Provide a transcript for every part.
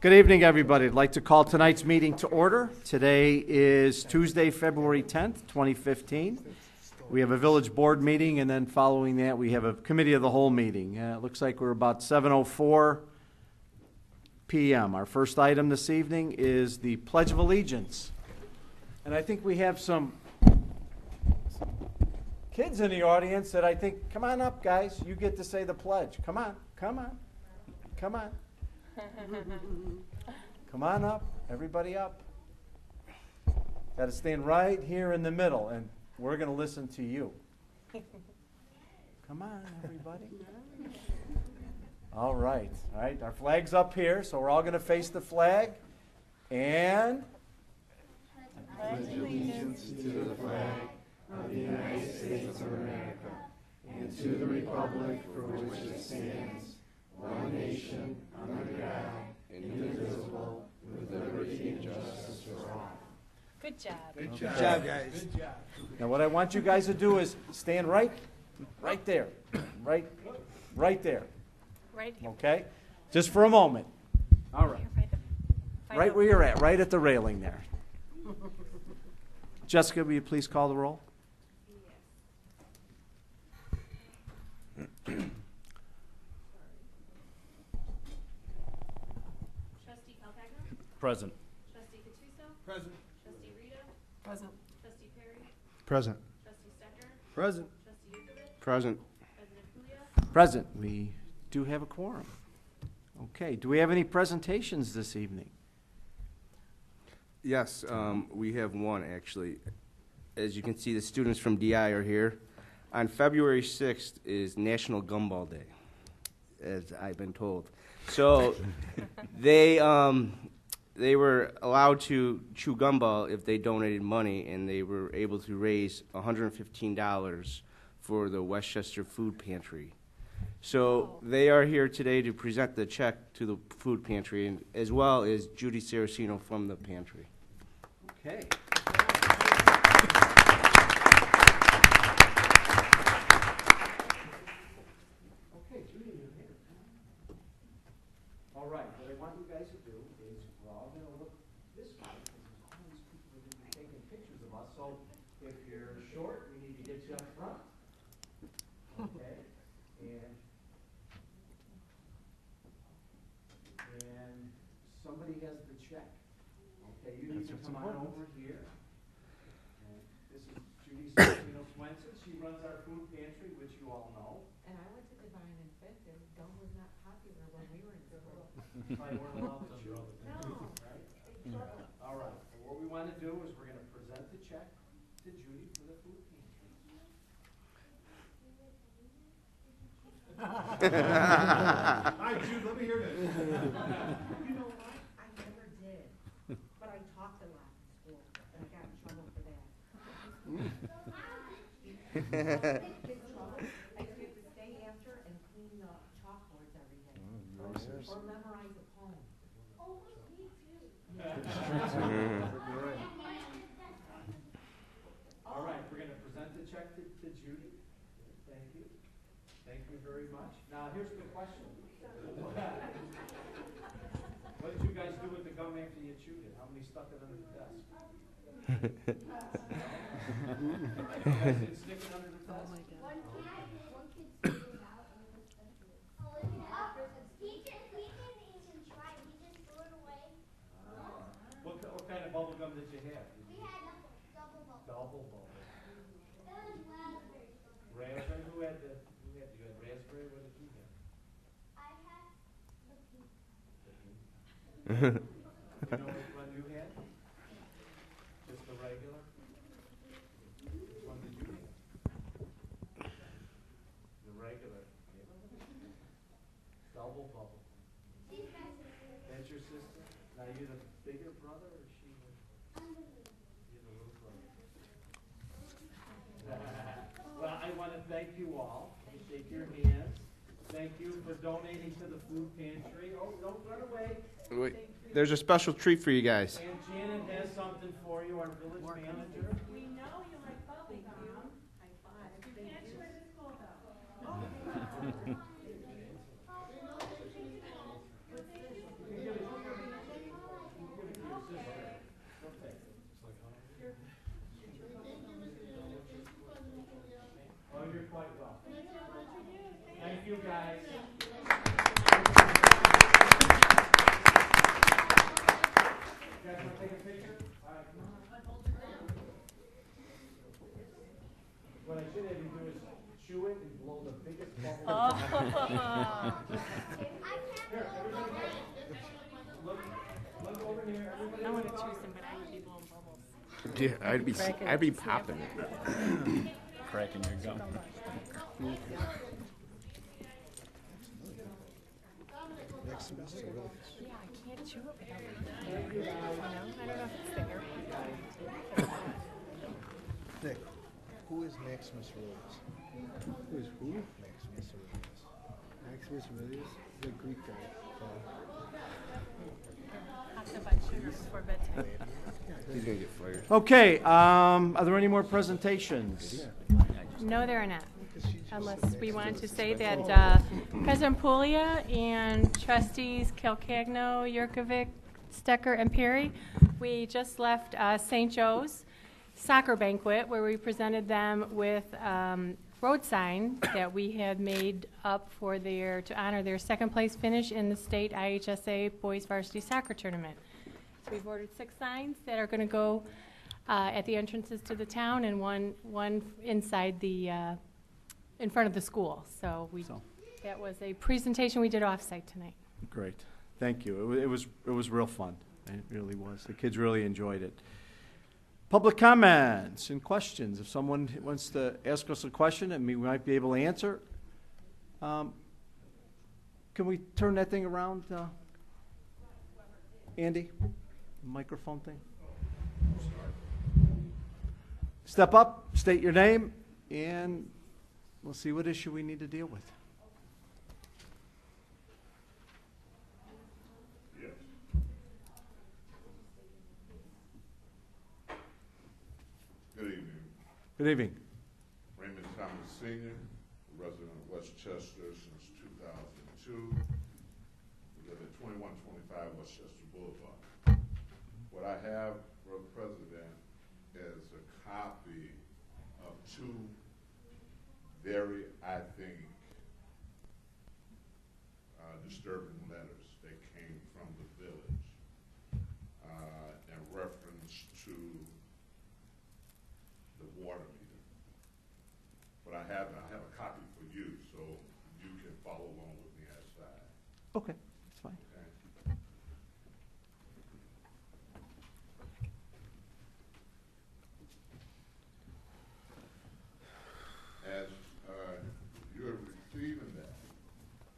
Good evening, everybody. I'd like to call tonight's meeting to order. Today is Tuesday, February 10th, 2015. We have a village board meeting, and then following that, we have a committee of the whole meeting. It looks like we're about 7:04 p.m. Our first item this evening is the Pledge of Allegiance. And I think we have some kids in the audience that I think, come on up, guys. You get to say the pledge. Come on, come on, come on. Come on up, everybody up. Got to stand right here in the middle, and we're going to listen to you. Come on, everybody. All right, our flag's up here, so we're all going to face the flag. And I pledge allegiance to the flag of the United States of America and to the republic for which it stands, one nation, under God, indivisible, with liberty and justice for all. Good job. Good job, guys. Good job. now what I want you guys to do is stand right there, right there, Right here. okay? Just for a moment. All right. Right where you're at, right at the railing there. Jessica, will you please call the roll? Trustee Calpagno? Present. Trustee Cattuso? Present. Trustee Rita? Present. Trustee Perry? Present. Trustee Stecker? Present. Trustee Yukovic? Present. President Kulia? Present. We do have a quorum. Okay, do we have any presentations this evening? Yes, we have one, actually. As you can see, the students from DI are here. On February 6th is National Gumball Day, as I've been told. So they were allowed to chew gumball if they donated money, and they were able to raise $115 for the Westchester Food Pantry. So they are here today to present the check to the food pantry, and as well as Judy Saraceno from the pantry. Okay. Okay, Judy, you're here. All right, what I want you guys to do is we're all going to look this way because all these people are going to be taking pictures of us. So if you're short, we need to get you up front. Okay, and somebody has the check. Okay, you need to come on over here. And this is Judy Saraceno Swenson. She runs our food pantry, which you all know. And I went to Divine and Fifth, and gum was not popular when we were in school. Probably weren't allowed to chew. No. Right? All right. Well, what we want to do is we're going to present the check to Judy for the food pantry. All right, Jude, let me hear this. You know what? I never did. But I talked a lot in school, and I got in trouble for that. Get in trouble. I used to have to stay after and clean the chalkboards every day. Or memorize a poem. All right. We're going to present the check to Judy. Thank you. Thank you very much. Now, here's the question. What did you guys do with the gum after you chewed it? How many stuck it under the desk? You guys didn't stick it under the desk? One kid spit it out and it was he didn't even try. He just threw it away. What kind of bubble gum did you have? We had a double bubble. Double bubble. It was raspberry. Raspberry? You had raspberry? What did you have? I had the pink. You know which one you had? Just the regular? Which one did you have? The regular. Double bubble. She's my sister. That's your sister? Now you're the bigger brother or she was? I'm the leader. You're the little brother. Well, I want to thank you all. Shake your hands. Thank you for donating to the food pantry. Oh, don't run away. Wait, there's a special treat for you guys. And Janet has something for you, our village manager. We know you like bubble gum. High five. You can't share the school though. You can get it. I want to choose them, but I would be blowing bubbles. Dude, I'd be popping it. Cracking your gum. Next semester, really. Yeah, I can't chew it without I don't know if it's there. Nick, who is Maximus Aurelius? Who is who? Maximus Aurelius. Maximus Aurelius? The Greek guy. Hopped up on sugar before bedtime. He's gonna get fired. Okay, are there any more presentations? No, there are not. Because she just Unless said we next want to to the say special- that President Puglia and trustees Kilcagno, Yurkovic, Stecker, and Perry, we just left St. Joe's soccer banquet where we presented them with road sign that we had made up for to honor their second place finish in the state IHSA boys varsity soccer tournament. So we've ordered 6 signs that are going to go at the entrances to the town and one inside the in front of the school. So that was a presentation we did off-site tonight. Great, thank you. It was real fun. It really was. The kids really enjoyed it. Public comments and questions. If someone wants to ask us a question and we might be able to answer, can we turn that thing around, Andy? The microphone thing? Step up, state your name, and we'll see what issue we need to deal with. Good evening. Good evening. Raymond Thomas Sr., resident of Westchester since 2002. We live at 2125 Westchester Boulevard. What I have for the president is a copy of 2 very, I think, disturbing letters that came from the village in reference to the water meter. But I have a copy for you, so you can follow along with me outside. Okay, that's fine. Okay? As you're receiving that,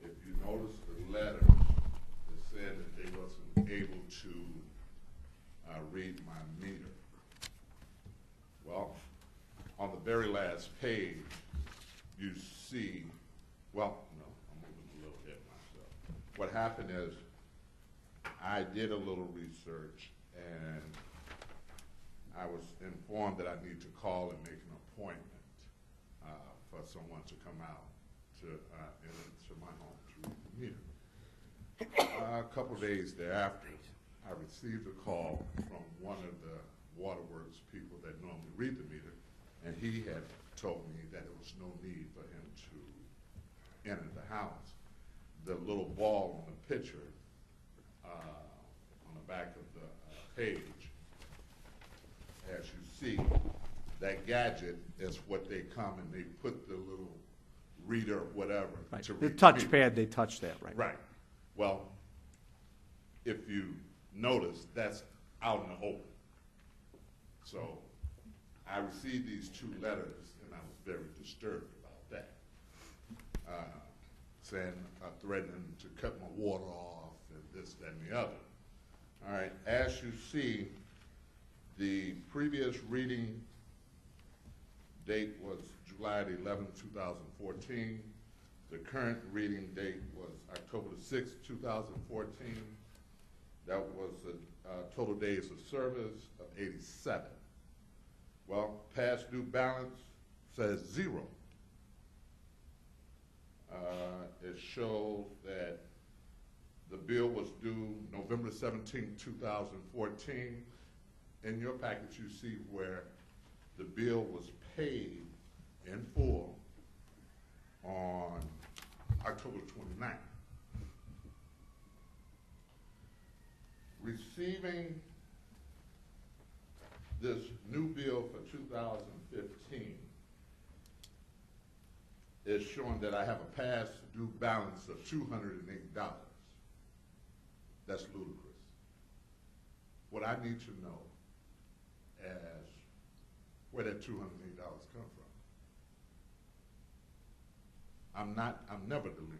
if you notice the letters that said that they wasn't able to read my meter. Well, on the very last page, you see, well, no, I'm moving a little bit myself. What happened is, I did a little research, and I was informed that I need to call and make an appointment for someone to come out to my home to read the meter. A couple days thereafter, I received a call from one of the waterworks people that normally read the meter, and he had told me that there was no need for him to enter the house. The little ball on the picture on the back of the page, as you see, that gadget is what they come and they put the little reader or whatever Right. to The read touchpad, they touch that, right? Right. Well, if you notice, that's out in the open. So I received these 2 letters, and I was very disturbed about that. Saying, threatening to cut my water off, and this, that, and the other. All right, as you see, the previous reading date was July the 11th, 2014. The current reading date was October the 6th, 2014. That was a total days of service of 87. Well, past due balance says 0. It shows that the bill was due November 17, 2014. In your package, you see where the bill was paid in full on October 29th. Receiving this new bill for 2015 is showing that I have a past due balance of $208. That's ludicrous. what I need to know as where that $208 come from. I'm never delinquent.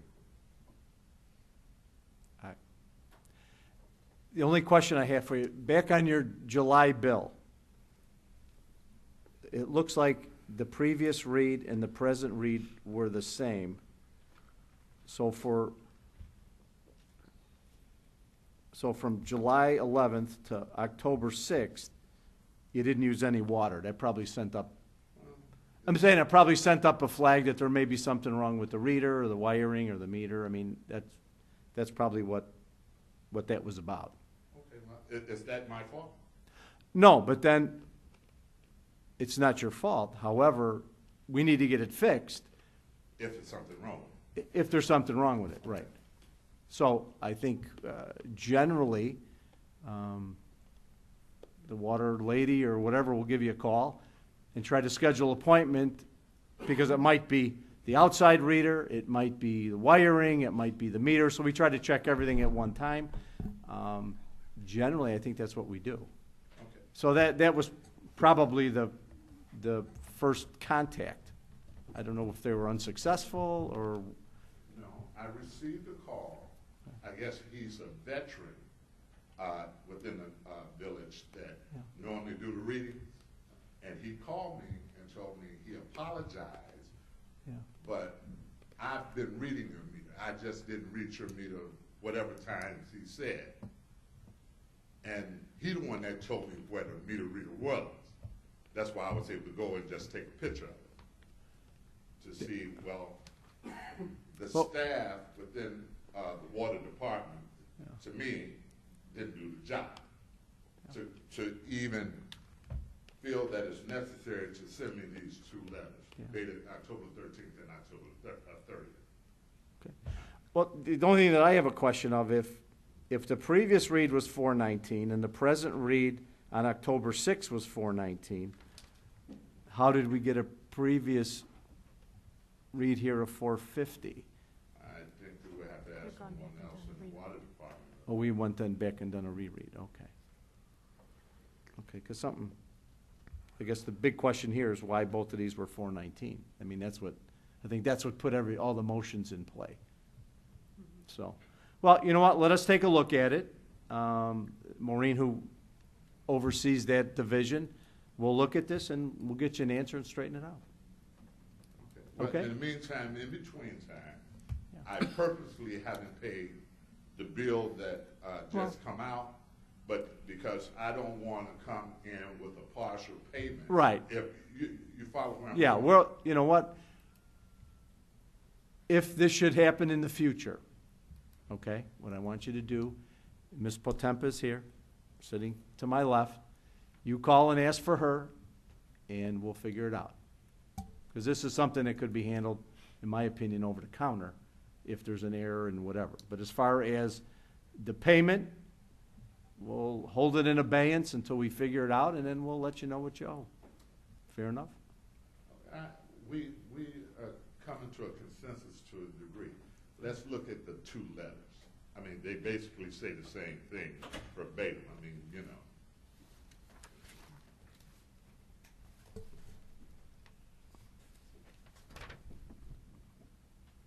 The only question I have for you, back on your July bill, it looks like the previous read and the present read were the same. So from July 11th to October 6th, you didn't use any water. That probably sent up, I'm saying it probably sent up a flag that there may be something wrong with the reader or the wiring or the meter. I mean, that's probably what that was about. Okay, well, is that my fault? No, but then it's not your fault. However, we need to get it fixed If there's something wrong. if there's something wrong with it, right? So I think generally, the water lady or whatever will give you a call and try to schedule an appointment, because it might be the outside reader, it might be the wiring, it might be the meter. So we try to check everything at one time. Generally, I think that's what we do. Okay. So that was probably the first contact. I don't know if they were unsuccessful or. No, I received a call. I guess he's a veteran within the village that normally do the readings. And he called me and told me he apologized, but I've been reading your meter. I just didn't read your meter whatever times he said. And he the one that told me where the meter reader was. That's why I was able to go and just take a picture of it to see, well, the staff within the water department, to me, didn't do the job. To even feel that it's necessary to send me these two letters, dated October 13th and October 30th. Okay. Well, the only thing that I have a question of, if the previous read was 419 and the present read on October 6th was 419, how did we get a previous read here of 450? I think we would have to ask someone else in the water department. Oh, we went then back and done a reread, okay. Okay, because something, I guess the big question here is why both of these were 419. I mean, I think that's what put all the motions in play. So, well, you know what, let us take a look at it. Maureen, who oversees that division, will look at this and we'll get you an answer and straighten it out. But Okay. in the meantime, in between time, I purposely haven't paid the bill that just come out, but because I don't want to come in with a partial payment. Right. If you follow where I'm Yeah, going. well, you know what? If this should happen in the future, okay, what I want you to do, Ms. Potempa's here, sitting to my left. You call and ask for her, and we'll figure it out. Because this is something that could be handled, in my opinion, over the counter if there's an error and whatever. But as far as the payment, we'll hold it in abeyance until we figure it out, and then we'll let you know what you owe. Fair enough? We coming to a consensus to a degree. Let's look at the two letters. I mean, they basically say the same thing verbatim. I mean, you know.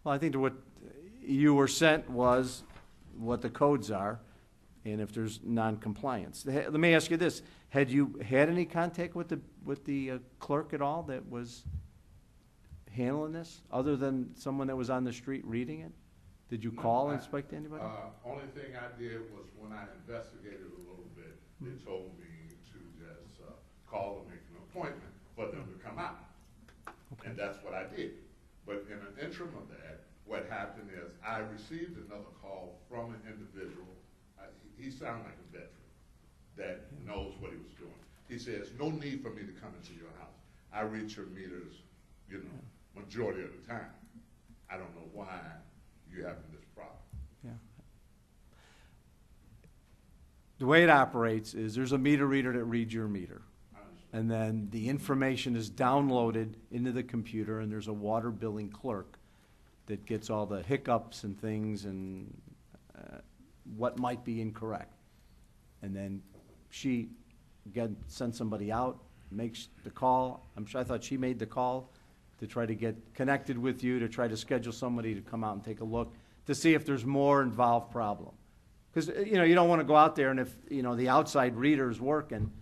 Well, I think that what you were sent was what the codes are, and if there's non-compliance. Let me ask you this: had you had any contact with the clerk at all that was handling this, other than someone that was on the street reading it? Did you call and speak to anybody? Only thing I did was when I investigated a little bit, they told me to just call and make an appointment for them to come out. Okay. And that's what I did. But in an interim of that, what happened is I received another call from an individual. He sounded like a veteran that knows what he was doing. He says, no need for me to come into your house. I read your meters, you know, majority of the time. I don't know why you having this problem. Yeah. The way it operates is there's a meter reader that reads your meter. I understand. And then the information is downloaded into the computer, and there's a water billing clerk that gets all the hiccups and things and what might be incorrect. And then she, again, sends somebody out, makes the call. I thought she made the call to try to get connected with you, to try to schedule somebody to come out and take a look, to see if there's more involved problem. Because, you don't want to go out there and if, the outside reader's working,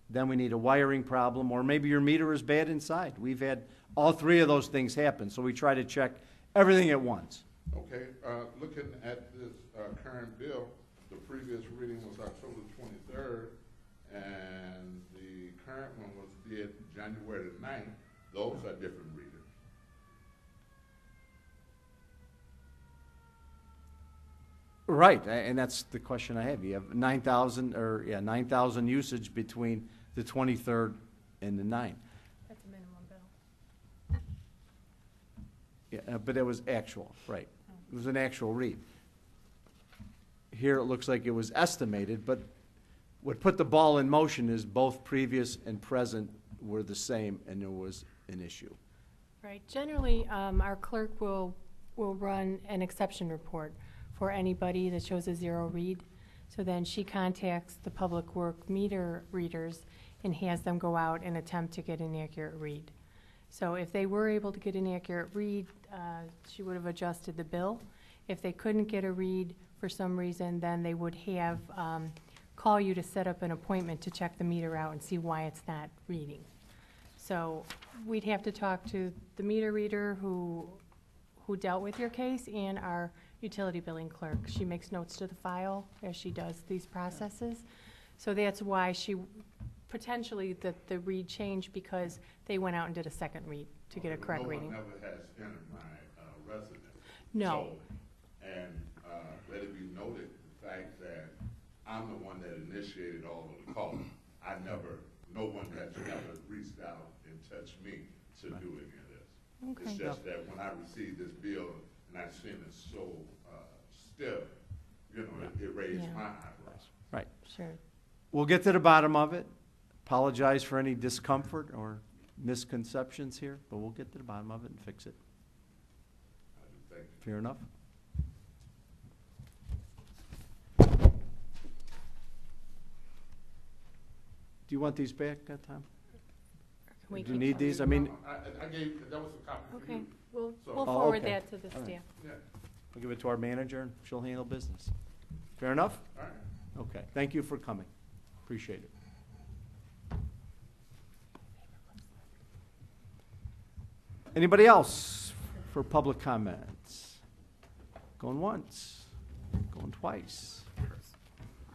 then we need a wiring problem, or maybe your meter is bad inside. We've had all three of those things happen, so we try to check everything at once. Okay, looking at this current bill, the previous reading was October 23rd, and the current one was dated January the 9th. Those are different readers. Right, and that's the question I have. You have 9,000 usage between the 23rd and the 9th. That's a minimum bill. Yeah, but it was actual, right. It was an actual read. Here it looks like it was estimated, but what put the ball in motion is both previous and present were the same, and there was an issue. Right. Generally, our clerk will run an exception report for anybody that shows a zero read. So then she contacts the public work meter readers and has them go out and attempt to get an accurate read. So if they were able to get an accurate read, she would have adjusted the bill. If they couldn't get a read for some reason, then they would have call you to set up an appointment to check the meter out and see why it's not reading. So we'd have to talk to the meter reader who dealt with your case and our utility billing clerk. She makes notes to the file as she does these processes. So that's why she potentially the read changed, because they went out and did a second read to get a correct reading. No one ever has entered my residence. No. So, and let it be noted, the fact that I'm the one that initiated all of the calls. No one has ever reached out and touched me to do any of this. Okay. It's just that when I received this bill and I seen it so stiff, it raised Yeah. my eyebrows. Right. Sure. We'll get to the bottom of it. Apologize for any discomfort or misconceptions here, but we'll get to the bottom of it and fix it. I do thank you. Fair enough? Do you want these back, Tom? Can we Do you keep need them? these? I mean, I gave, that was a copy for Okay, you. we'll So- we'll Oh, forward okay. that to the All right. staff. Yeah, we'll give it to our manager and she'll handle business. Fair enough? all right. Okay, thank you for coming. Appreciate it. Anybody else for public comments? Going once, going twice,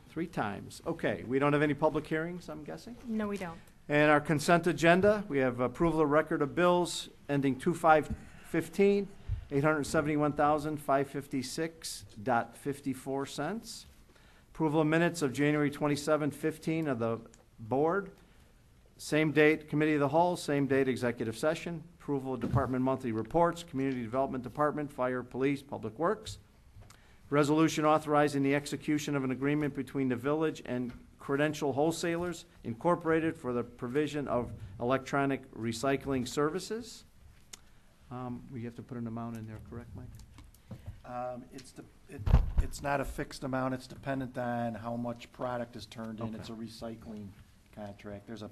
3 times. Okay, we don't have any public hearings, I'm guessing? No, we don't. And our consent agenda, we have approval of record of bills ending 2/5/15, $871,556.54. Approval of minutes of January 27/15 of the board. Same date, committee of the whole, same date, executive session. Approval of department monthly reports, community development department, fire, police, public works. Resolution authorizing the execution of an agreement between the village and Credential Wholesalers Incorporated for the provision of electronic recycling services. We have to put an amount in there, correct, Mike? It's not a fixed amount, it's dependent on how much product is turned in. Okay. It's a recycling contract. There's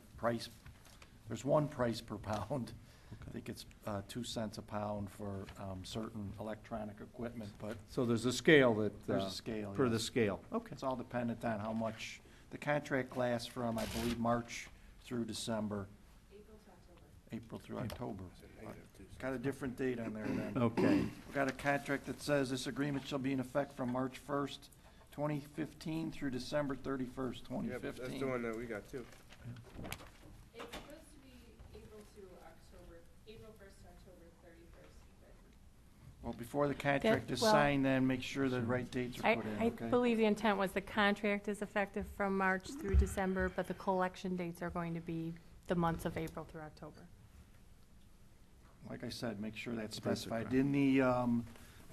one price per pound. I think it's 2 cents a pound for certain electronic equipment, but So there's a scale that. there's a scale. Per the yes. scale, okay. It's all dependent on how much, the contract lasts from, I believe, March through December. April through October. Got a different date on there then. Okay, We've got a contract that says this agreement shall be in effect from March 1st, 2015 through December 31st, 2015. That's the one that we got too. It's supposed to be April 1st to October 31st, but Well, before the contract is well- signed, then make sure the right dates are put in, I okay? believe the intent was the contract is effective from March through December, but the collection dates are going to be the months of April through October. Like I said, make sure that's Specify. specified. In the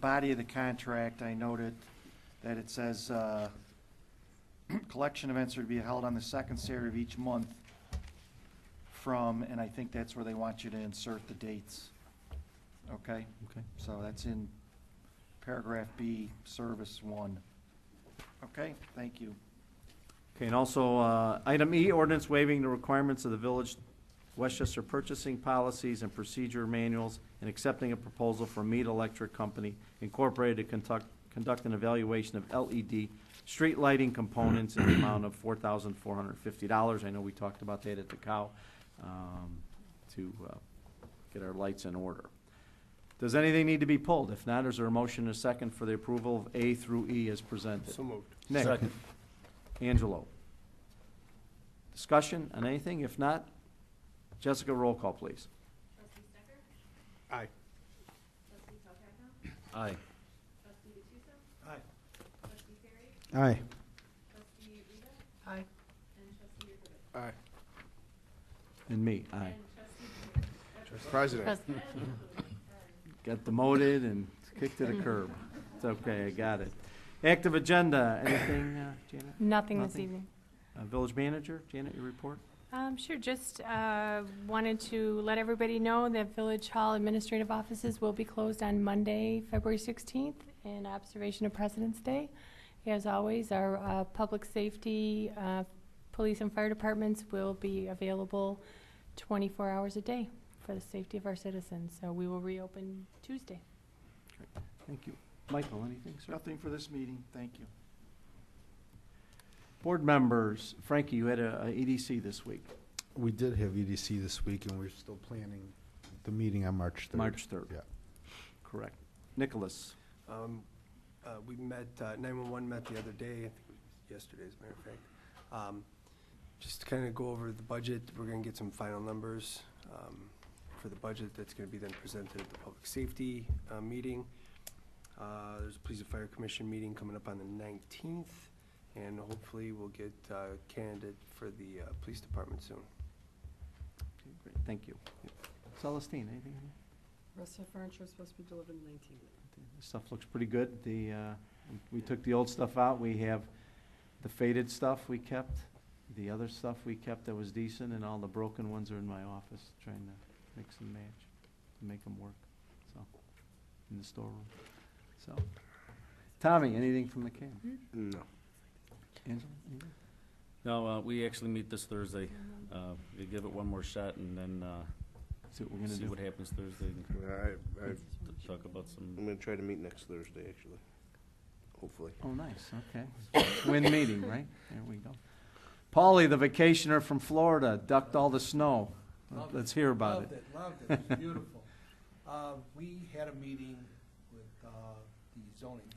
body of the contract, I noted that it says, collection events are to be held on the second Saturday of each month from, and I think that's where they want you to insert the dates. Okay? okay. So that's in paragraph B, service 1. Okay, thank you. Okay, and also, item E, ordinance waiving the requirements of the village Westchester purchasing policies and procedure manuals and accepting a proposal from Mead Electric Company Incorporated to conduct an evaluation of LED street lighting components in the amount of $4,450. I know we talked about that at the cow, to get our lights in order. Does anything need to be pulled? If not, is there a motion and a second for the approval of A through E as presented? So moved. Nick? Second. Angelo? Discussion on anything? If not, Jessica, roll call, please. Trustee Stecker? Aye. Trustee Calcagno? Aye. Trustee D'Souza? Aye. Trustee Perry? Aye. Trustee Rita? Aye. And trustee Yurkovich? Aye. And me, aye. And trustee President. President. Got demoted and kicked to the curb. It's okay, I got it. Active agenda, anything, Janet? Nothing this Nothing? evening. Village manager, Janet, your report? Sure, just wanted to let everybody know that Village Hall administrative offices will be closed on Monday, February 16th, in observation of President's Day. As always, our public safety, police and fire departments will be available 24 hours a day for the safety of our citizens. So we will reopen Tuesday. Thank you. Michael, anything, sir? Nothing for this meeting, thank you. Board members, Frankie, you had a EDC this week, We did have EDC this week, and we're still planning the meeting on March 3rd. March 3rd. Yeah. Correct. Nicholas? We met, 911 met the other day, I think it was yesterday, as a matter of fact. Just to kind of go over the budget, we're going to get some final numbers for the budget that's going to be then presented at the public safety meeting. There's a Police and Fire Commission meeting coming up on the 19th, and hopefully we'll get a candidate for the police department soon. Okay, great. Thank you. Celestine, anything? Rest of the furniture is supposed to be delivered in 19. This stuff looks pretty good. We took the old stuff out. We have the faded stuff we kept, the other stuff we kept that was decent, and all the broken ones are in my office, trying to mix and match to make them work, so, in the storeroom. So, Tommy, anything from the camp? No. Angela, anything? No, we actually meet this Thursday. We give it one more shot and then See what we're gonna see do? what happens Thursday and talk about I'm some. gonna try to meet next Thursday, actually. Hopefully. Oh, nice, okay. Win meeting, right? There we go. Paulie, the vacationer from Florida, ducked all the snow. Let's hear about it. Loved it, it was beautiful. We had a meeting with the zoning,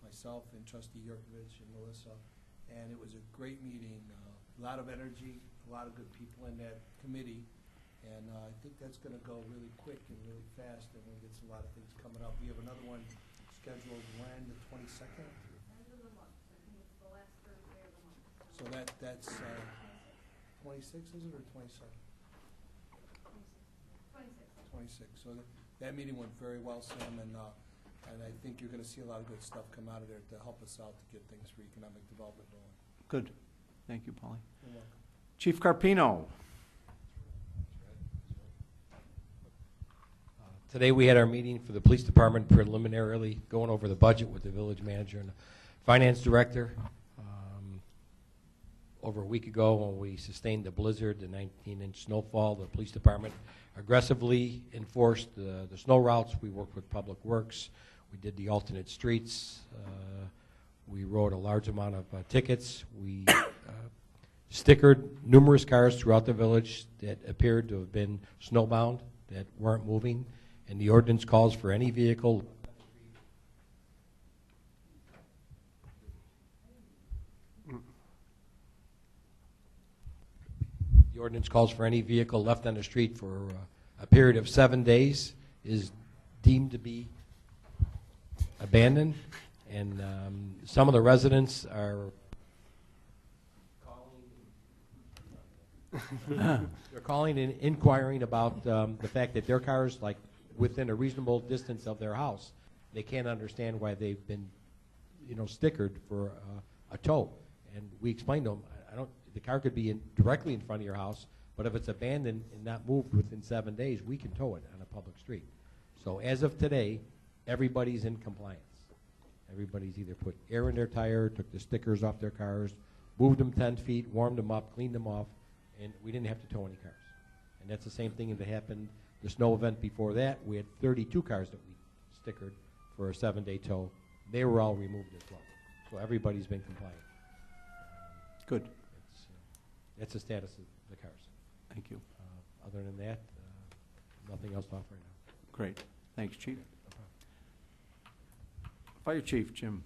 myself and trustee Yurkovich and Melissa, and it was a great meeting. A lot of energy, a lot of good people in that committee, and I think that's gonna go really quick and really fast, and we'll get a lot of things coming up. We have another one scheduled when, the 22nd? End of the month, I think it's the last Thursday of the month. So that's 26, is it, or 27? 26. So that meeting went very well, Sam, and I think you're gonna see a lot of good stuff come out of there to help us out to get things for economic development going. Good. Thank you, Paulie. You're welcome. Chief Carpino. Today we had our meeting for the police department, preliminarily going over the budget with the village manager and the finance director. Over a week ago, when we sustained the blizzard, the 19-inch snowfall, the police department aggressively enforced the snow routes. We worked with Public Works. We did the alternate streets. We wrote a large amount of tickets. We stickered numerous cars throughout the village that appeared to have been snowbound, that weren't moving. And the ordinance calls for any vehicle left on the street for a period of 7 days is deemed to be abandoned. And some of the residents are calling and inquiring about the fact that their cars, like within a reasonable distance of their house, they can't understand why they've been, stickered for a tow. And we explained to them, the car could be directly in front of your house, but if it's abandoned and not moved within 7 days, we can tow it on a public street. So as of today, everybody's in compliance. Everybody's either put air in their tire, took the stickers off their cars, moved them 10 feet, warmed them up, cleaned them off, and we didn't have to tow any cars. And that's the same thing that happened the snow event before that. We had 32 cars that we stickered for a 7-day tow. They were all removed as well. So everybody's been compliant. Good. That's the status of the cars. Thank you. Other than that, nothing else to offer right now. Great. Thanks, Chief. Fire Chief, Jim.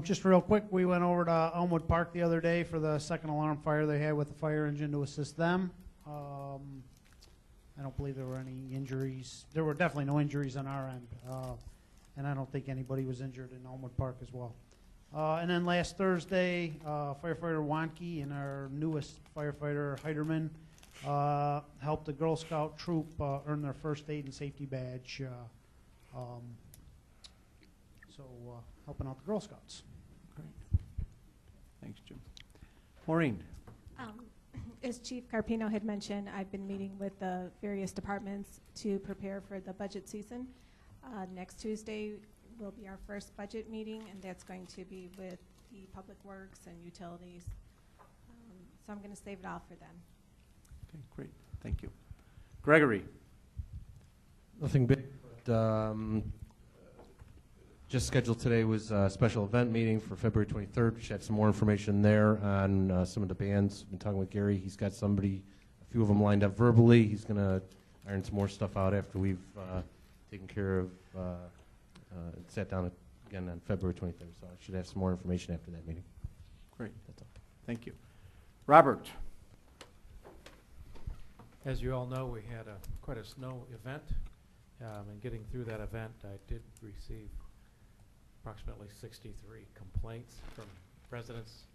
Just real quick, we went over to Elmwood Park the other day for the second alarm fire they had with the fire engine to assist them. I don't believe there were any injuries. There were definitely no injuries on our end. And I don't think anybody was injured in Elmwood Park as well. And then last Thursday, firefighter Wanke and our newest firefighter Heiderman helped the Girl Scout troop earn their first aid and safety badge. Helping out the Girl Scouts. Great. Thanks, Jim. Maureen. As Chief Carpino had mentioned, I've been meeting with the various departments to prepare for the budget season. Next Tuesday will be our first budget meeting, and that's going to be with the Public Works and Utilities. So I'm going to save it all for then. Okay, great. Thank you. Gregory. Nothing big, but just scheduled today was a special event meeting for February 23rd. We should have some more information there on some of the bands. Been talking with Gary. He's got a few of them lined up verbally. He's going to iron some more stuff out after we've taken care of, sat down again on February 23rd. So I should have some more information after that meeting. Great. That's all. Thank you. Robert. As you all know, we had quite a snow event. And getting through that event, I did receive approximately 63 complaints from residents.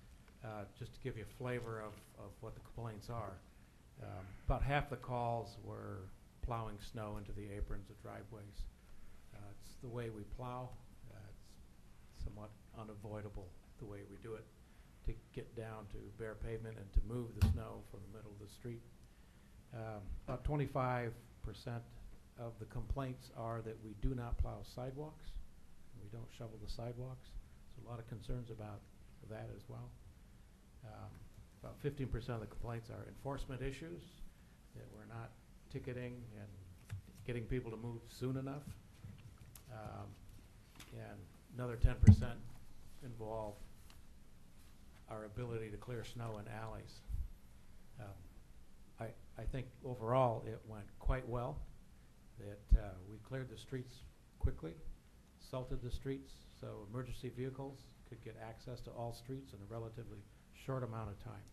Just to give you a flavor of what the complaints are, about half the calls were plowing snow into the aprons of driveways. It's the way we plow. It's somewhat unavoidable the way we do it, to get down to bare pavement and to move the snow from the middle of the street. About 25% of the complaints are that we do not plow sidewalks. We don't shovel the sidewalks. So a lot of concerns about that as well. About 15% of the complaints are enforcement issues, that we're not ticketing and getting people to move soon enough. And another 10% involve our ability to clear snow in alleys. I think overall it went quite well, that we cleared the streets quickly, salted the streets so emergency vehicles could get access to all streets in a relatively short amount of time.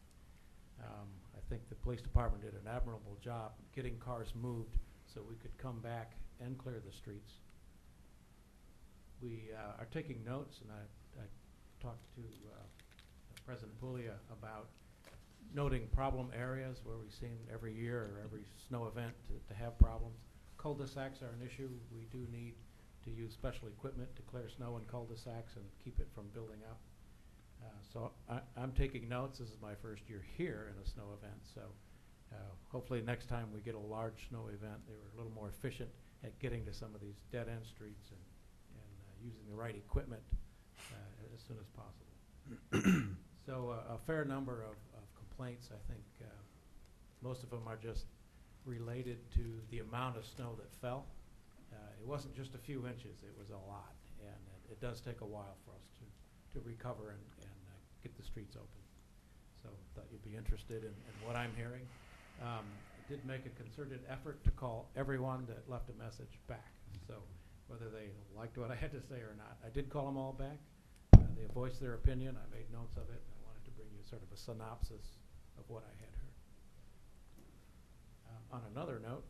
I think the police department did an admirable job getting cars moved so we could come back and clear the streets. We are taking notes, and I talked to President Puglia about noting problem areas where we seem every year or every snow event to have problems. Cul-de-sacs are an issue. We do need to use special equipment to clear snow in cul-de-sacs and keep it from building up. So I'm taking notes. This is my first year here in a snow event, so hopefully next time we get a large snow event, they were a little more efficient at getting to some of these dead-end streets and using the right equipment as soon as possible. So a fair number of complaints. I think most of them are just related to the amount of snow that fell. It wasn't just a few inches, it was a lot, and it does take a while for us to recover and get the streets open. So thought you'd be interested in what I'm hearing. I did make a concerted effort to call everyone that left a message back. So whether they liked what I had to say or not, I did call them all back. They voiced their opinion. I made notes of it, and I wanted to bring you sort of a synopsis of what I had heard. On another note,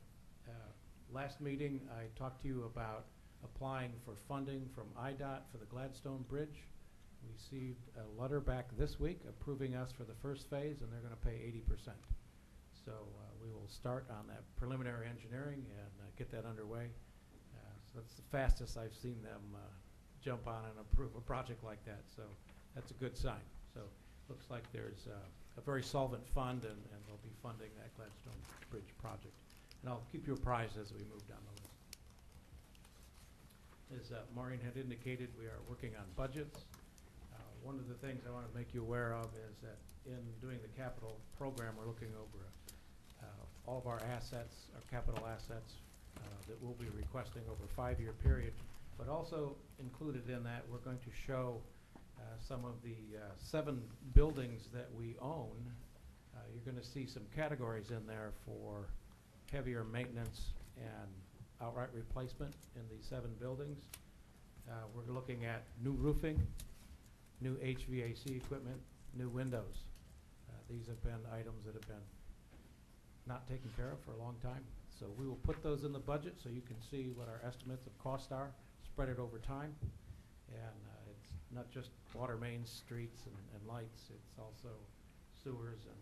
last meeting I talked to you about applying for funding from IDOT for the Gladstone Bridge. We received a letter back this week approving us for the first phase, and they're going to pay 80%. So we will start on that preliminary engineering and get that underway. So that's the fastest I've seen them jump on and approve a project like that. So that's a good sign. So looks like there's a very solvent fund, and they'll be funding that Gladstone Bridge project. And I'll keep you apprised as we move down the list. As Maureen had indicated, we are working on budgets. One of the things I want to make you aware of is that in doing the capital program, we're looking over all of our assets, our capital assets that we'll be requesting over a 5-year period. But also included in that, we're going to show some of the 7 buildings that we own. You're going to see some categories in there for heavier maintenance and outright replacement in these 7 buildings. We're looking at new roofing, new HVAC equipment, new windows. These have been items that have been not taken care of for a long time. So we will put those in the budget so you can see what our estimates of cost are, spread it over time. And it's not just water mains, streets, and lights. It's also sewers and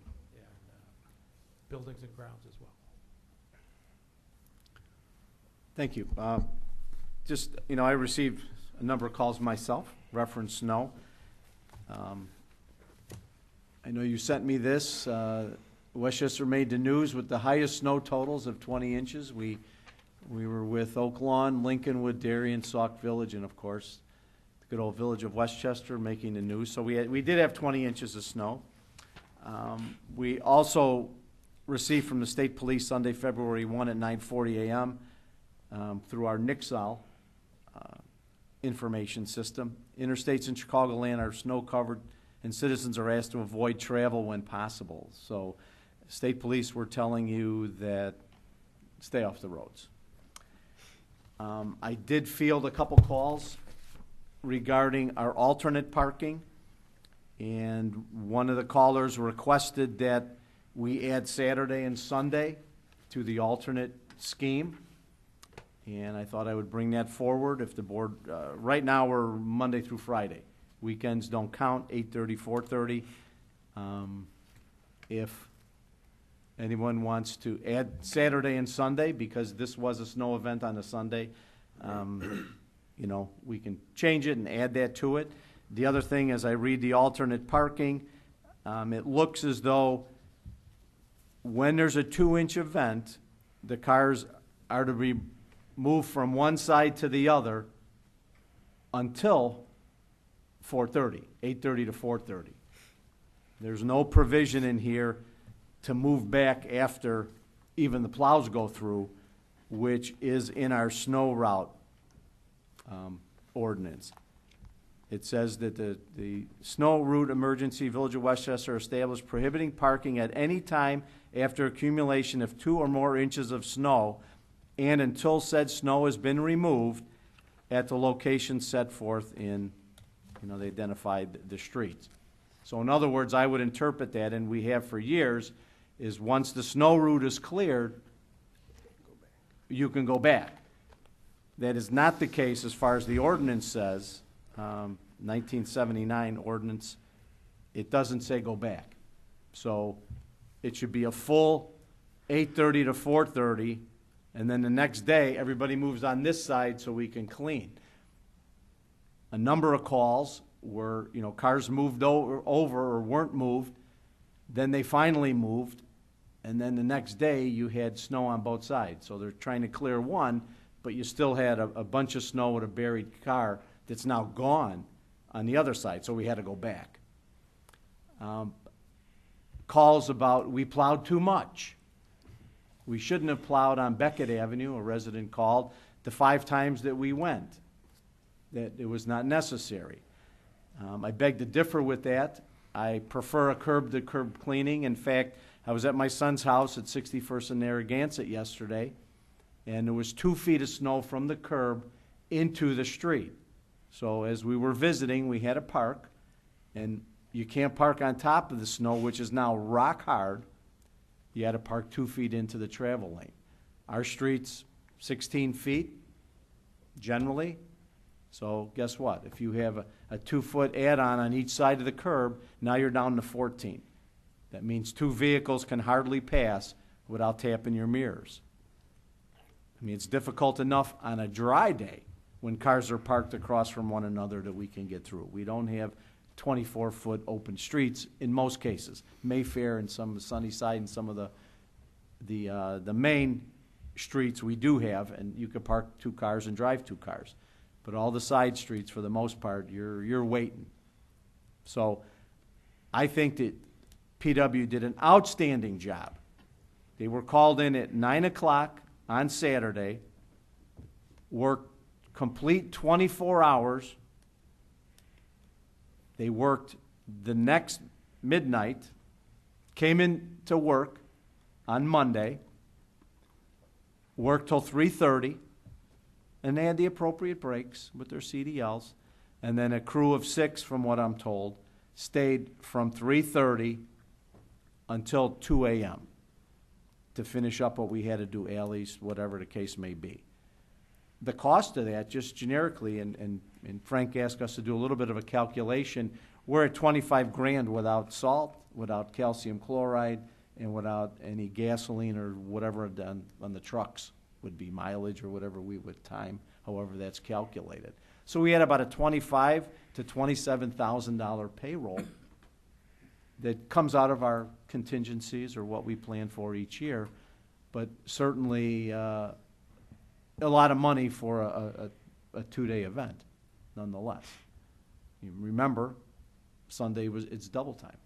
buildings and grounds as well. Thank you. Just, I received a number of calls myself, reference snow. I know you sent me this. Westchester made the news with the highest snow totals of 20 inches. We were with Oak Lawn, Lincolnwood, Darien, Sauk Village, and of course, the good old village of Westchester making the news. So we did have 20 inches of snow. We also received from the state police Sunday, February 1 at 9:40 a.m. Through our Nixal information system. Interstates in Chicagoland are snow covered and citizens are asked to avoid travel when possible. So state police were telling you that stay off the roads. I did field a couple calls regarding our alternate parking, and one of the callers requested that we add Saturday and Sunday to the alternate scheme. And I thought I would bring that forward if the board, right now we're Monday through Friday. Weekends don't count, 8:30, 4:30. If anyone wants to add Saturday and Sunday, because this was a snow event on a Sunday, we can change it and add that to it. The other thing, as I read the alternate parking, it looks as though when there's a 2-inch event, the cars are to be moved from one side to the other until 4:30, 8:30 to 4:30. There's no provision in here to move back after even the plows go through, which is in our snow route ordinance. It says that the snow route emergency Village of Westchester established prohibiting parking at any time after accumulation of 2 or more inches of snow and until said snow has been removed at the location set forth in, they identified the streets. So in other words, I would interpret that, and we have for years, is once the snow route is cleared, you can go back. That is not the case as far as the ordinance says, 1979 ordinance. It doesn't say go back. So it should be a full 8:30 to 4:30, and then the next day, everybody moves on this side so we can clean. A number of calls where, cars moved over or weren't moved, then they finally moved, and then the next day you had snow on both sides. So they're trying to clear one, but you still had a bunch of snow with a buried car that's now gone on the other side, so we had to go back. Calls about we plowed too much. We shouldn't have plowed on Beckett Avenue, a resident called, the 5 times that we went, that it was not necessary. I beg to differ with that. I prefer a curb-to-curb cleaning. In fact, I was at my son's house at 61st and Narragansett yesterday, and there was 2 feet of snow from the curb into the street. So as we were visiting, we had a park, and you can't park on top of the snow, which is now rock hard. You had to park 2 feet into the travel lane. Our street's 16 feet, generally. So guess what? If you have a 2-foot add-on on each side of the curb, now you're down to 14. That means 2 vehicles can hardly pass without tapping your mirrors. I mean, it's difficult enough on a dry day when cars are parked across from one another that we can get through. We don't have 24-foot open streets in most cases. Mayfair and some of the Sunnyside and some of the main streets we do have, and you could park 2 cars and drive 2 cars. But all the side streets, for the most part, you're waiting. So I think that PW did an outstanding job. They were called in at 9 o'clock on Saturday, worked complete 24 hours. They worked the next midnight, came in to work on Monday, worked till 3:30, and they had the appropriate breaks with their CDLs, and then a crew of 6, from what I'm told, stayed from 3:30 until 2 a.m. to finish up what we had to do, alleys, whatever the case may be. The cost of that, just generically, and Frank asked us to do a little bit of a calculation, we're at 25 grand without salt, without calcium chloride, and without any gasoline or whatever on the trucks would be, mileage or whatever we would time, however that's calculated. So we had about a $25,000 to $27,000 payroll that comes out of our contingencies or what we plan for each year, but certainly a lot of money for a 2-day event, nonetheless. You remember, Sunday it's double time,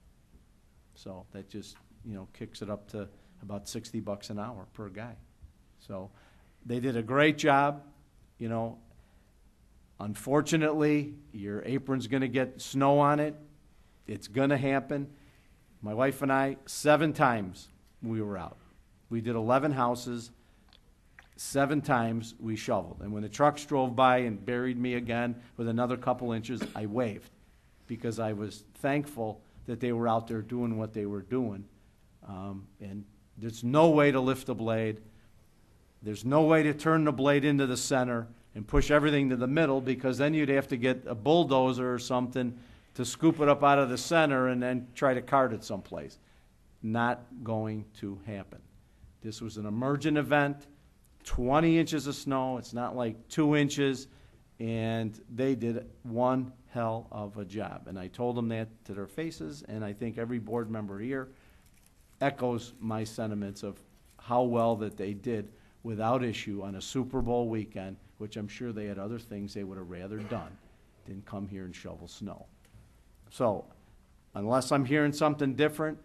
so that just kicks it up to about $60 an hour per guy. So they did a great job. Unfortunately, your apron's going to get snow on it. It's going to happen. My wife and I, 7 times we were out. We did 11 houses. 7 times we shoveled. And when the trucks drove by and buried me again with another couple inches, I waved because I was thankful that they were out there doing what they were doing. And there's no way to lift the blade. There's no way to turn the blade into the center and push everything to the middle, because then you'd have to get a bulldozer or something to scoop it up out of the center and then try to cart it someplace. Not going to happen. This was an emergent event, 20 inches of snow. It's not like 2 inches, and they did one hell of a job. And I told them that to their faces, and I think every board member here echoes my sentiments of how well that they did without issue on a Super Bowl weekend, which I'm sure they had other things they would have rather done than come here and shovel snow. So, unless I'm hearing something different,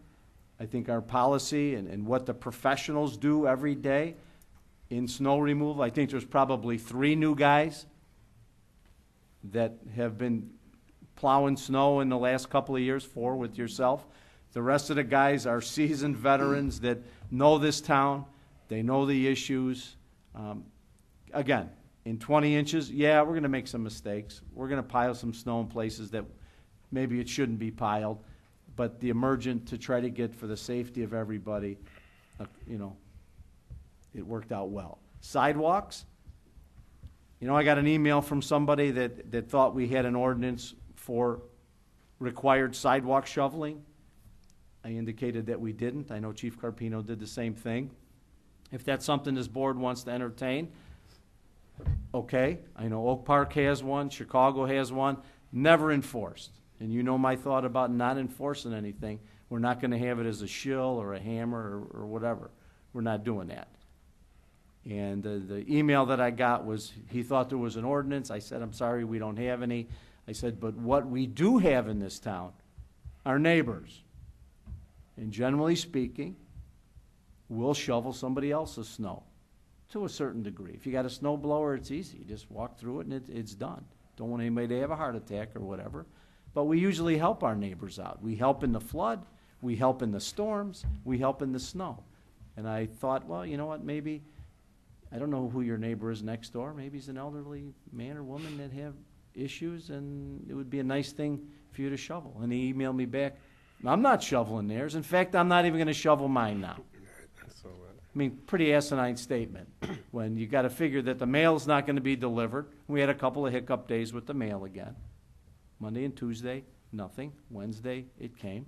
I think our policy and what the professionals do every day in snow removal, I think there's probably 3 new guys that have been plowing snow in the last couple of years, 4 with yourself. The rest of the guys are seasoned veterans that know this town. They know the issues. Again, in 20 inches, yeah, we're going to make some mistakes. We're going to pile some snow in places that maybe it shouldn't be piled. But the emergent to try to get for the safety of everybody, it worked out well. Sidewalks, I got an email from somebody that thought we had an ordinance for required sidewalk shoveling. I indicated that we didn't. I know Chief Carpino did the same thing. If that's something this board wants to entertain, okay. I know Oak Park has one, Chicago has one, never enforced. And you know my thought about not enforcing anything. We're not going to have it as a shill or a hammer or whatever. We're not doing that. And the email that I got was he thought there was an ordinance. I said, I'm sorry, we don't have any. I said, but what we do have in this town are neighbors. And generally speaking, we'll shovel somebody else's snow to a certain degree. If you got a snow blower, it's easy. You just walk through it and it's done. Don't want anybody to have a heart attack or whatever. But we usually help our neighbors out. We help in the flood. We help in the storms. We help in the snow. And I thought, well, you know what, maybe, I don't know who your neighbor is next door. Maybe he's an elderly man or woman that have issues, and it would be a nice thing for you to shovel. And he emailed me back, I'm not shoveling theirs. In fact, I'm not even going to shovel mine now. I mean, pretty asinine statement when you got to figure that the mail's not going to be delivered. We had a couple of hiccup days with the mail again. Monday and Tuesday, nothing. Wednesday, it came.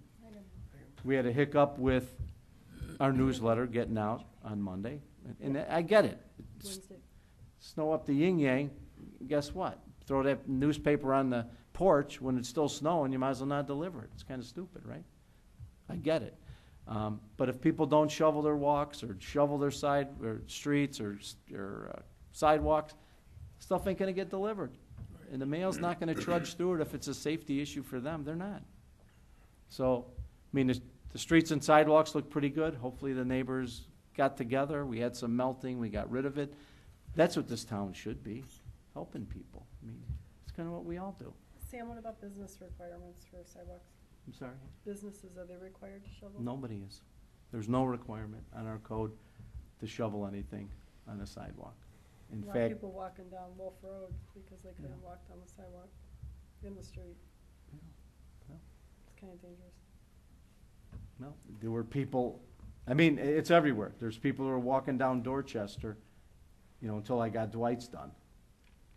We had a hiccup with our newsletter getting out on Monday. And I get it. Snow up the yin-yang, guess what? Throw that newspaper on the porch when it's still snowing, you might as well not deliver it. It's kind of stupid, right? I get it. But if people don't shovel their walks or shovel their side or streets or sidewalks, stuff ain't going to get delivered. And the mail's not going to trudge through it if it's a safety issue for them. They're not. So, I mean, the streets and sidewalks look pretty good. Hopefully the neighbors got together. We had some melting, we got rid of it. That's what this town should be, helping people. I mean, it's kind of what we all do. Sam, what about business requirements for sidewalks? I'm sorry? Businesses, are they required to shovel? Nobody is. There's no requirement on our code to shovel anything on a sidewalk. In A lot of fact, people walking down Wolf Road because they couldn't walk down the sidewalk in the street. well, It's kind of dangerous. no, there were people, I mean, it's everywhere. There's people who are walking down Dorchester, you know, until I got Dwight's done.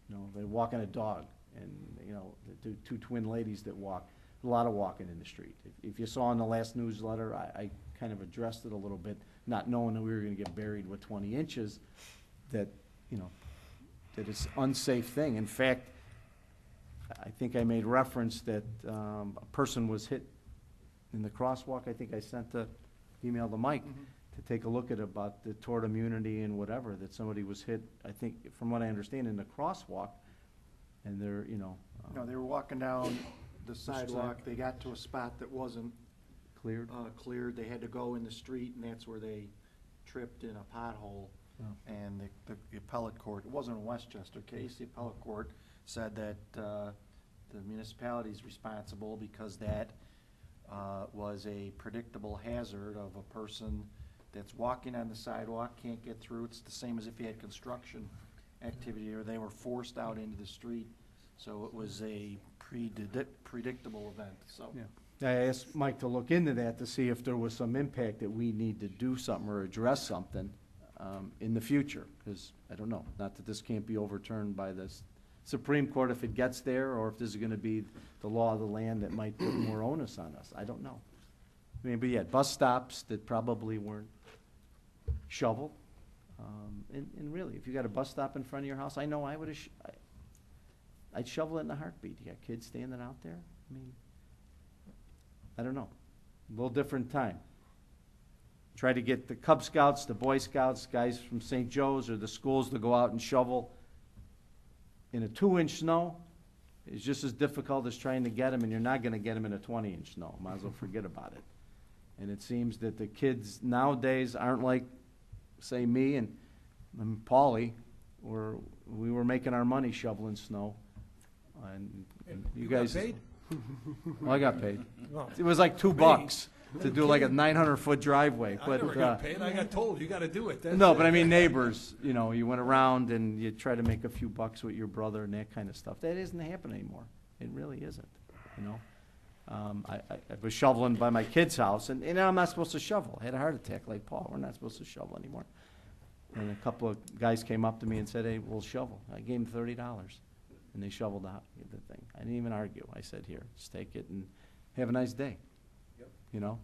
You know, they're walking a dog, and, you know, the two twin ladies that walk, a lot of walking in the street. If you saw in the last newsletter, I kind of addressed it a little bit, not knowing that we were gonna get buried with 20 inches, that, you know, that it's unsafe thing. In fact, I think I made reference that a person was hit in the crosswalk. I think I sent the email to Mike to take a look at about the tort immunity and whatever, that somebody was hit, I think, from what I understand, in the crosswalk, and they're, you know. No, they were walking down the sidewalk, they got to a spot that wasn't Cleared? cleared, they had to go in the street, and that's where they tripped in a pothole. Oh. And the appellate court, it wasn't a Westchester case, the appellate court said that the municipality's responsible because that was a predictable hazard of a person that's walking on the sidewalk, can't get through. It's the same as if you had construction activity or they were forced out into the street. So it was a predictable event, so. Yeah. I asked Mike to look into that to see if there was some impact that we need to do something or address something in the future, because I don't know, not that this can't be overturned by the Supreme Court if it gets there, or if this is gonna be the law of the land that might put more onus on us. I don't know. I mean, but yeah, bus stops that probably weren't shoveled. And really, if you got a bus stop in front of your house, I know I would have, I'd shovel it in a heartbeat. You got kids standing out there? I mean, I don't know. A little different time. Try to get the Cub Scouts, the Boy Scouts, guys from St. Joe's or the schools to go out and shovel in a 2-inch snow is just as difficult as trying to get them, and you're not gonna get them in a 20-inch snow. Might as well forget about it. And it seems that the kids nowadays aren't like, say, me and Paulie, we were making our money shoveling snow. And you guys. got paid? Well, I got paid. Well, It was like $2 to do like a 900-foot driveway, I but. never got paid, I got told, you gotta do it. That's No, it. but I mean neighbors, you know, you went around and you try to make a few bucks with your brother and that kind of stuff. That isn't happening anymore. It really isn't, you know? I was shoveling by my kid's house, and I'm not supposed to shovel. I had a heart attack like Paul. We're not supposed to shovel anymore. And a couple of guys came up to me and said, hey, we'll shovel. I gave them $30, and they shoveled the thing. I didn't even argue. I said, here, just take it and have a nice day. Yep. You know?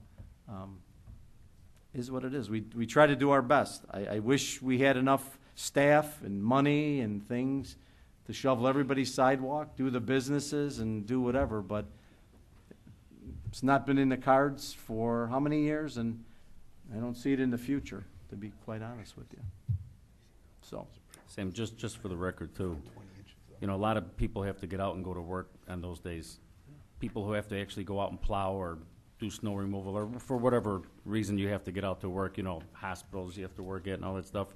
Is what it is. We try to do our best. I wish we had enough staff and money and things to shovel everybody's sidewalk, do the businesses, and do whatever, but it's not been in the cards for how many years, and I don't see it in the future, to be quite honest with you. So, Sam, just for the record too, you know, a lot of people have to get out and go to work on those days. People who have to actually go out and plow or do snow removal, or for whatever reason you have to get out to work, you know, hospitals you have to work at and all that stuff.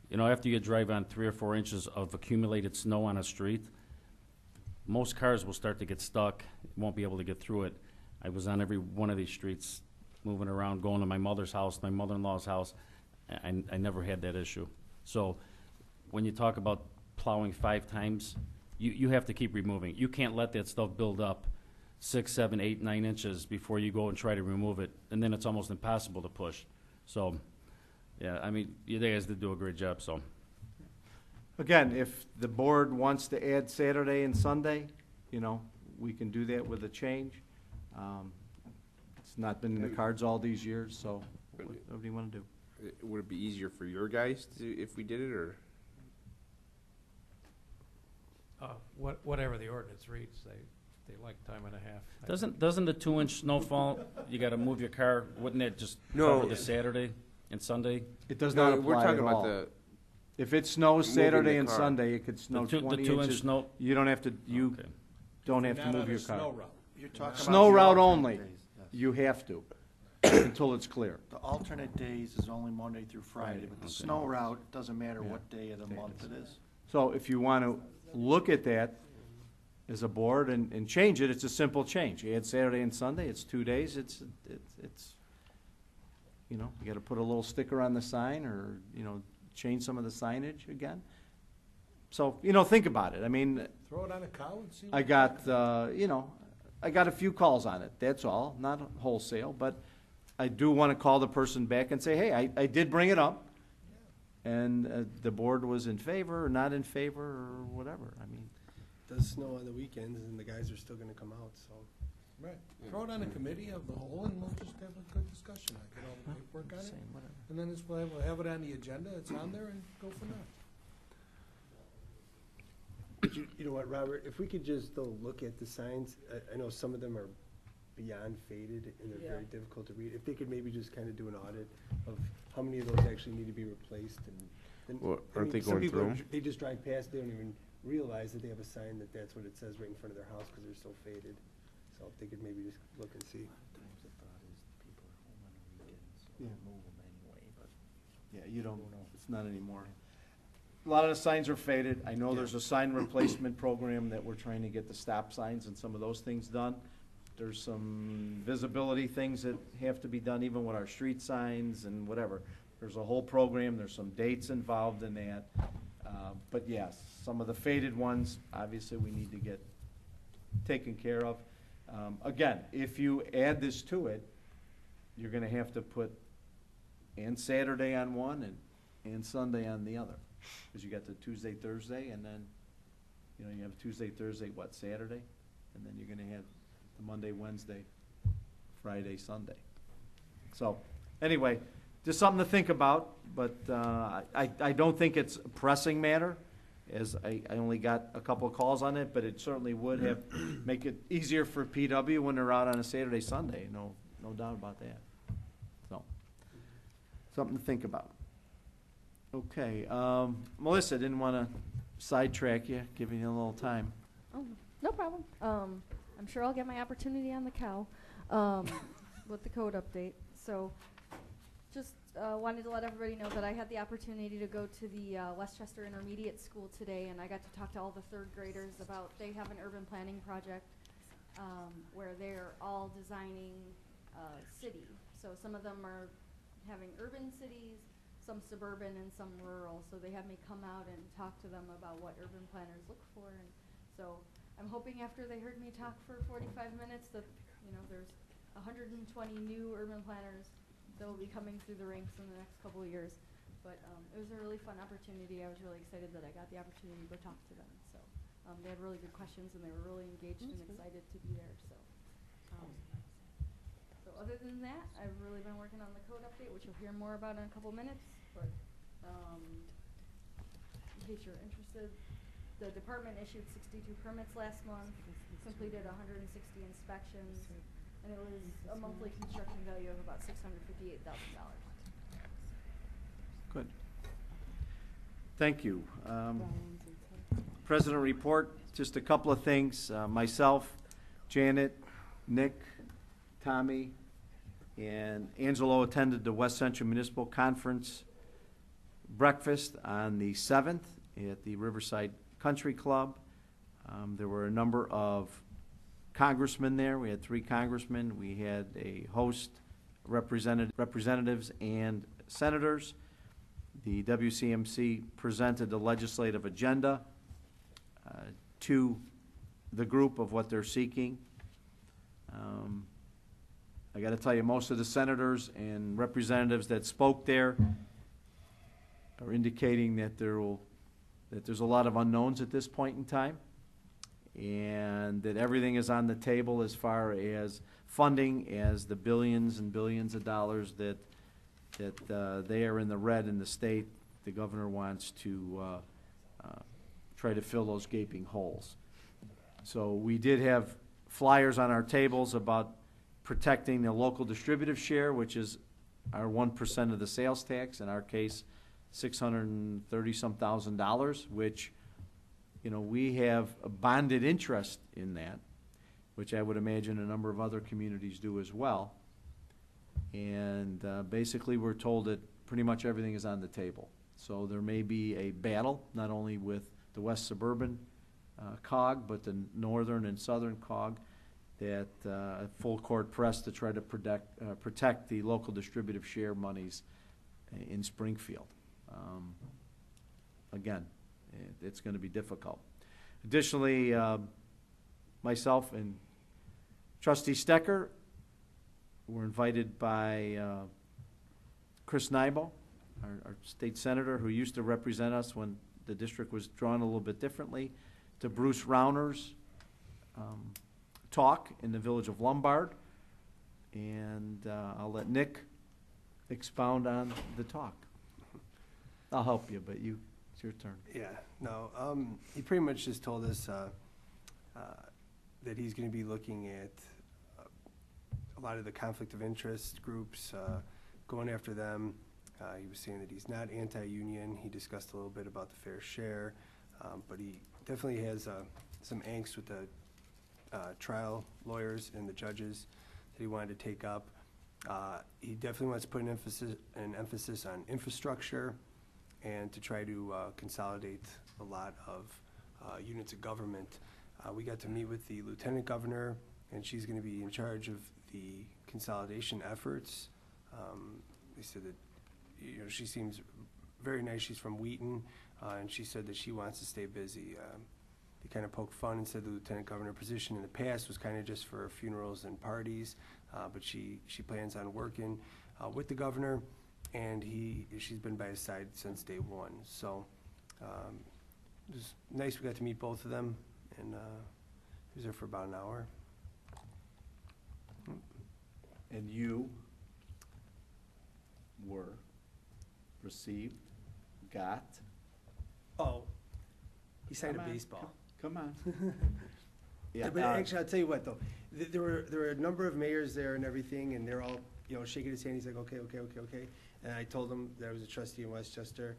You know, after you drive on 3 or 4 inches of accumulated snow on a street, most cars will start to get stuck, won't be able to get through it. I was on every one of these streets, moving around, going to my mother's house, my mother-in-law's house. I never had that issue. So when you talk about plowing 5 times, you have to keep removing. You can't let that stuff build up 6, 7, 8, 9 inches before you go and try to remove it, and then it's almost impossible to push. So, yeah, I mean, you guys did do a great job, so. again, if the board wants to add Saturday and Sunday, you know, we can do that with a change. It's not been in the cards all these years, so what do you want to do? Would it be easier for your guys if we did it, or? Whatever the ordinance reads, they like time and a half. Doesn't the 2-inch snowfall, you gotta move your car, wouldn't that just cover the Saturday and Sunday? It does not apply We're talking at about all. the. If it snows moving Saturday the and car. Sunday, it could snow The 20 2-inch inches. snow? You don't have to, Okay. don't have Not to on move a your snow car. route. You're talking about Snow the route alternate only. days. You have to, until it's clear. The alternate days is only Monday through Friday, but the snow route, it doesn't matter what day of the month it is. So if you want to look at that as a board and change it, it's a simple change. You add Saturday and Sunday, it's 2 days, it's, you know, you gotta put a little sticker on the sign or, you know, change some of the signage again. So, you know, think about it. I mean, Throw it on a cow and see. I got, you know, I got a few calls on it, that's all, not wholesale, but I do want to call the person back and say, hey, I did bring it up, and the board was in favor or not in favor or whatever, I mean. It does snow on the weekends, and the guys are still gonna come out, so. Right. Throw it on a committee of the whole, and we'll just have a good discussion. I get all the paperwork on it. And then we'll have it on the agenda, it's on there, and go from there. But you know what, Robert, if we could just, though, look at the signs, I know some of them are beyond faded, and they're very difficult to read. If they could maybe just kind of do an audit of how many of those actually need to be replaced, and Well, I aren't mean, they some going people through are- 'em? They just drive past, they don't even realize that they have a sign that's what it says right in front of their house, because they're so faded. So if they could maybe just look and see. Yeah. Yeah, you don't, it's not anymore. A lot of the signs are faded. I know there's a sign replacement program that we're trying to get the stop signs and some of those things done. There's some visibility things that have to be done even with our street signs and whatever. There's a whole program, there's some dates involved in that. But yes, some of the faded ones, obviously, we need to get taken care of. Again, if you add this to it, you're gonna have to put and Saturday on one and Sunday on the other. Because you got the Tuesday, Thursday, and then, you know, you have Tuesday, Thursday, what, Saturday? And then you're gonna have the Monday, Wednesday, Friday, Sunday. So, anyway, just something to think about, but I don't think it's a pressing matter, as I only got a couple of calls on it, but it certainly would have, make it easier for PW when they're out on a Saturday, Sunday, no doubt about that. So, something to think about. Okay, Melissa, didn't want to sidetrack you, giving you a little time. Oh, no problem. I'm sure I'll get my opportunity on the cow with the code update. So just wanted to let everybody know that I had the opportunity to go to the Westchester Intermediate School today, and I got to talk to all the third graders about, they have an urban planning project where they're all designing a city. So some of them are having urban cities, some suburban and some rural. So they had me come out and talk to them about what urban planners look for. And so I'm hoping after they heard me talk for 45 minutes that, you know, there's 120 new urban planners that will be coming through the ranks in the next couple of years. But it was a really fun opportunity. I was really excited that I got the opportunity to go talk to them. So they had really good questions, and they were really engaged and excited to be there. So so other than that, I've really been working on the code update, which you'll hear more about in a couple minutes. But in case you're interested, the department issued 62 permits last month, completed 160 inspections, and it was a monthly construction value of about $658,000. Good. Thank you. President report, just a couple of things. Myself, Janet, Nick, Tommy, and Angelo attended the West Central Municipal Conference breakfast on the 7th at the Riverside Country Club. There were a number of congressmen there. We had 3 congressmen. We had a host, representatives and senators. The WCMC presented the legislative agenda to the group of what they're seeking. I got to tell you, most of the senators and representatives that spoke there are indicating that there's a lot of unknowns at this point in time, and that everything is on the table as far as funding, as the billions and billions of dollars that they are in the red in the state. The governor wants to try to fill those gaping holes. So we did have flyers on our tables about protecting the local distributive share, which is our 1% of the sales tax, in our case, $630-some thousand, which, you know, we have a bonded interest in that. which I would imagine a number of other communities do as well. And basically, we're told that pretty much everything is on the table. So there may be a battle, not only with the West Suburban COG, but the Northern and Southern COG, that full court press to try to protect the local distributive share monies in Springfield. Again, it's going to be difficult. Additionally, myself and Trustee Stecker were invited by Chris Nybo, our state senator, who used to represent us when the district was drawn a little bit differently, to Bruce Rauner's talk in the village of Lombard. And I'll let Nick expound on the talk. I'll help you, but it's your turn. Yeah, no, he pretty much just told us that he's going to be looking at a lot of the conflict of interest groups, going after them. He was saying that he's not anti-union. He discussed a little bit about the fair share, but he definitely has some angst with the trial lawyers and the judges that he wanted to take up. He definitely wants to put an emphasis on infrastructure and to try to consolidate a lot of units of government. We got to meet with the lieutenant governor, and she's going to be in charge of the consolidation efforts. They said that, you know, she seems very nice. She's from Wheaton, and she said that she wants to stay busy. They kind of poked fun and said the lieutenant governor position in the past was kind of just for funerals and parties, but she plans on working with the governor, and she's been by his side since day one. So it was nice. We got to meet both of them, and he was there for about an hour. And you were received, got. Oh, he signed Come a on, baseball. Come on. Yeah, but actually, I'll tell you what though, there were a number of mayors there and everything, and they're all, you know, shaking his hand. He's like, okay. And I told him that I was a trustee in Westchester,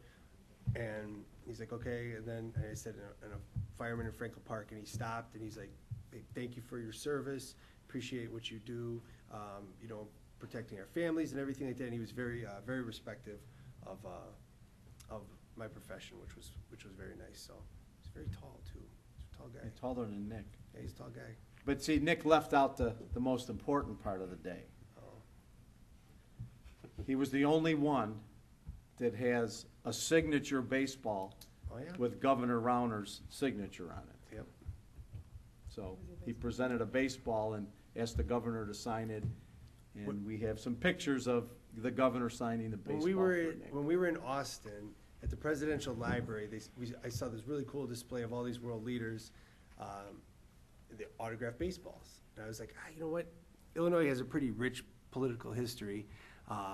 and he's like, okay. And then I said, and a fireman in Franklin Park, and he stopped, and he's like, hey, thank you for your service. Appreciate what you do. You know, protecting our families and everything like that. And he was very respectful of my profession, which was very nice. So he's very tall too. He's a tall guy. You're taller than Nick. Yeah, he's a tall guy. But see, Nick left out the most important part of the day. Oh. He was the only one that has a signature baseball Oh yeah. with Governor Rauner's signature on it. Yep. So he presented a baseball and asked the governor to sign it, and we have some pictures of the governor signing the baseball. When we were in Austin at the Presidential Library, I saw this really cool display of all these world leaders, the autographed baseballs, and I was like, you know what? Illinois has a pretty rich political history. I've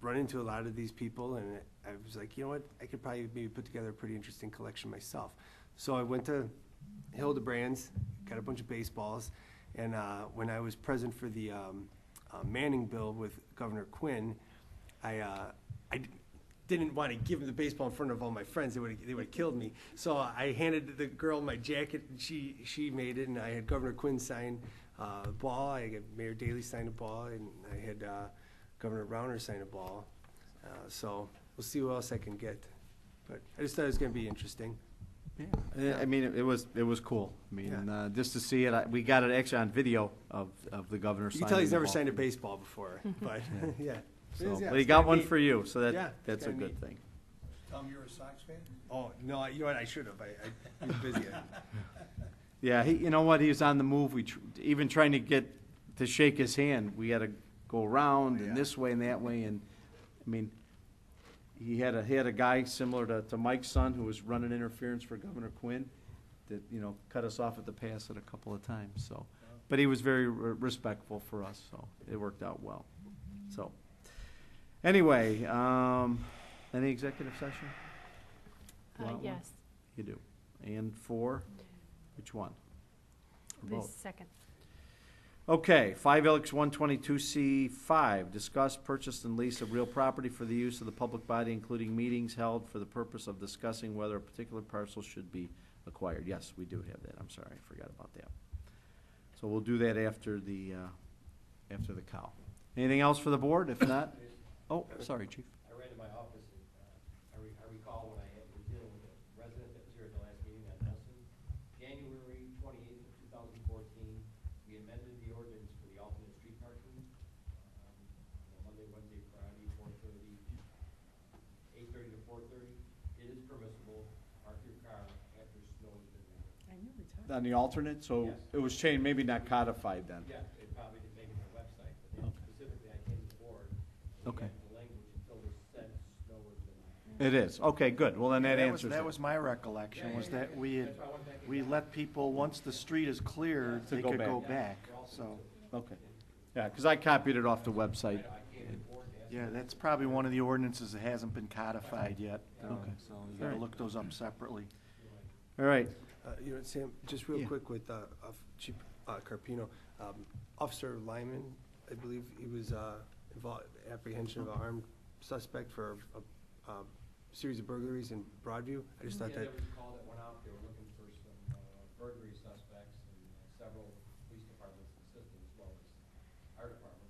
run into a lot of these people, and I was like, you know what? I could probably maybe put together a pretty interesting collection myself. So I went to Hildebrands, got a bunch of baseballs, and when I was present for the Manning bill with Governor Quinn, I didn't want to give him the baseball in front of all my friends. They would have killed me. So I handed the girl my jacket, and she made it, and I had Governor Quinn sign the ball. I had Mayor Daley sign the ball, and I had Governor Rauner sign a ball. So we'll see what else I can get. But I just thought it was going to be interesting. Yeah, I mean, it was cool. I mean, just to see it, we got it actually on video of the governor You signing. can tell he's the never ball. signed a baseball before, but yeah. So, Yeah, but he it's got kinda one neat. for you, so Yeah, that's a kinda good neat. thing. Tom, you're a Sox fan? Oh, no, you know what, I should have. I was busy. Yeah, you know what, he was on the move. Even trying to get to shake his hand, we had to go around and this way and that way, and I mean, he had a guy similar to Mike's son who was running interference for Governor Quinn that, you know, cut us off at the pass at a couple of times, so. But he was very respectful for us, so it worked out well. So, anyway, any executive session? You want one? Yes. You do. And for, which one? For The both. second. Okay, 5 Ilix 122C5, discuss, purchase, and lease of real property for the use of the public body, including meetings held for the purpose of discussing whether a particular parcel should be acquired. Yes, we do have that. I'm sorry, I forgot about that. So we'll do that after the cow. Anything else for the board? If not, oh, sorry, Chief. I ran to my office, and I recall when I was dealing with a resident that was here at the last meeting on Nelson, January 28th of 2014, we amended the ordinance for the alternate street parking, Monday, Wednesday, Friday, 4:30, 8:30 to 4:30. It is permissible to park your car after snow has been removed. On the alternate, so Yes. it was changed, maybe not codified then. Yeah, it probably did make it on the website, but specifically I came to the board. and we Okay. had the language until the said snow has been. It is, okay, good, well, then that That answers that it. was my recollection, was that we let people, once the street is cleared, To they go could back. go back, so. Okay, yeah, because I copied it off the website. Yeah, that's probably one of the ordinances that hasn't been codified yet, Okay. so you gotta Alright. look those up separately. All right, You know, Sam, just real Yeah. quick with Chief Carpino, Officer Lyman, I believe he was involved, apprehension of an armed suspect for a series of burglaries in Broadview. I just thought Yeah, that, there was a call that went out, they were looking for some burglary suspects in several police departments and systems, as well as our department.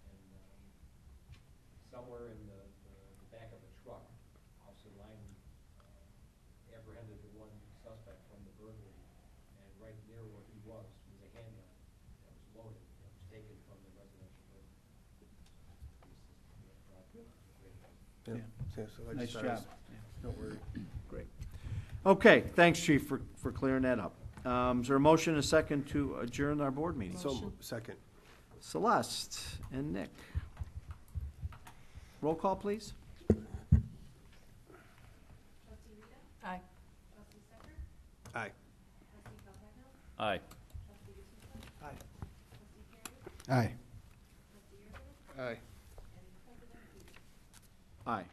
And somewhere in the back of a truck, Officer Lyman apprehended the one suspect from the burglary, and right near where he was a handgun that was loaded, that was taken from the residential building. yeah, so I nice just thought it was- job. Don't worry. Great. Okay, thanks, Chief, for clearing that up. Is there a motion, and a second, to adjourn our board meeting? So, second. Celeste and Nick. Roll call, please. Aye. Aye. Aye. Aye. Aye. Aye.